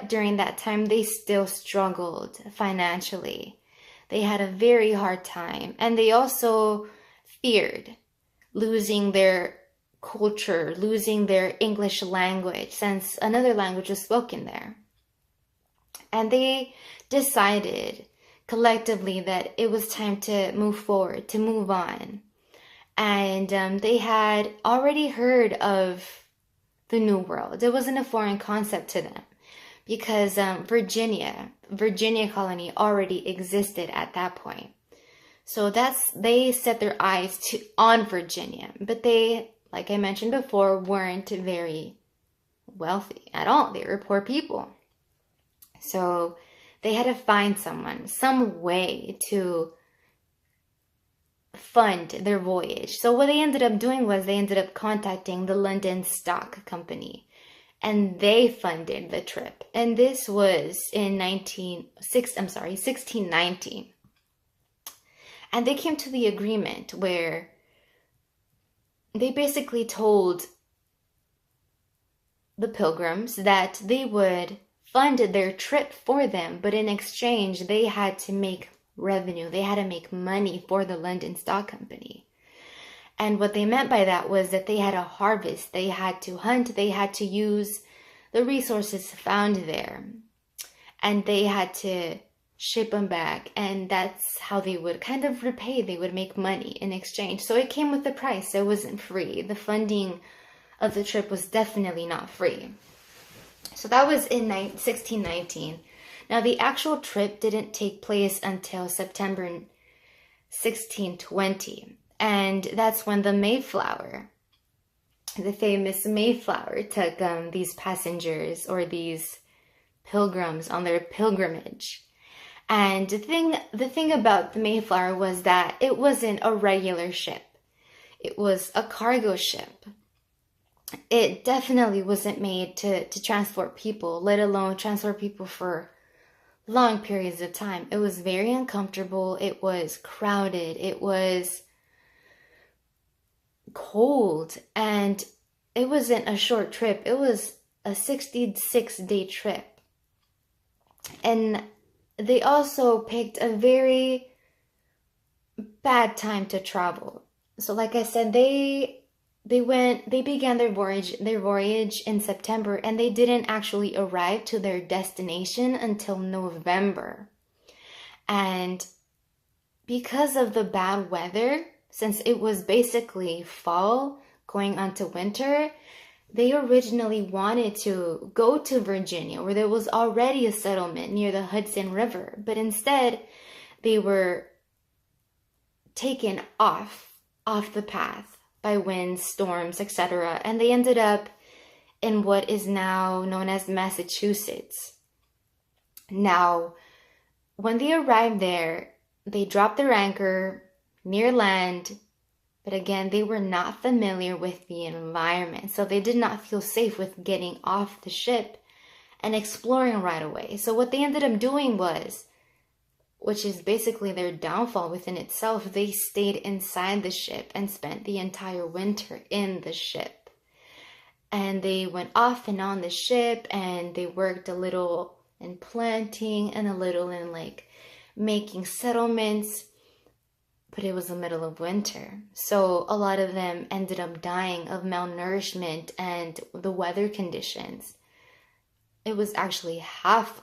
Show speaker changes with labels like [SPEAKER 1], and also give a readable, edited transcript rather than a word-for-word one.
[SPEAKER 1] But during that time, they still struggled financially. They had a very hard time. And they also feared losing their culture, losing their English language, since another language was spoken there. And they decided collectively that it was time to move forward, to move on. And they had already heard of the New World. It wasn't a foreign concept to them because Virginia colony already existed at that point. So they set their eyes on Virginia, but they, like I mentioned before, weren't very wealthy at all. They were poor people. So they had to find some way to fund their voyage. So what they ended up doing was they ended up contacting the London Stock Company, and they funded the trip. And this was in 1619. And they came to the agreement where they basically told the pilgrims that they would fund their trip for them, but in exchange, they had to make revenue. They had to make money for the London Stock Company. And what they meant by that was that they had to harvest, they had to hunt, they had to use the resources found there. And they had to ship them back. And that's how they would kind of repay. They would make money in exchange. So it came with a price. It wasn't free. The funding of the trip was definitely not free. So that was in 1619. Now, the actual trip didn't take place until September 1620. And that's when the Mayflower, the famous Mayflower, took these passengers or these pilgrims on their pilgrimage. And the thing about the Mayflower was that it wasn't a regular ship. It was a cargo ship. It definitely wasn't made to transport people, let alone transport people for long periods of time. It was very uncomfortable. It was crowded. It was cold. And it wasn't a short trip. It was a 66-day trip. And they also picked a very bad time to travel. So like I said, they began their voyage in September, and they didn't actually arrive to their destination until November. And because of the bad weather, since it was basically fall going on to winter, they originally wanted to go to Virginia, where there was already a settlement near the Hudson River, but instead they were taken off the path by winds, storms, etc. And they ended up in what is now known as Massachusetts. Now, when they arrived there, they dropped their anchor near land, but again, they were not familiar with the environment. So they did not feel safe with getting off the ship and exploring right away. So what they ended up doing was, which is basically their downfall within itself, they stayed inside the ship and spent the entire winter in the ship. And they went off and on the ship, and they worked a little in planting and a little in making settlements, but it was the middle of winter. So a lot of them ended up dying of malnourishment and the weather conditions. It was actually half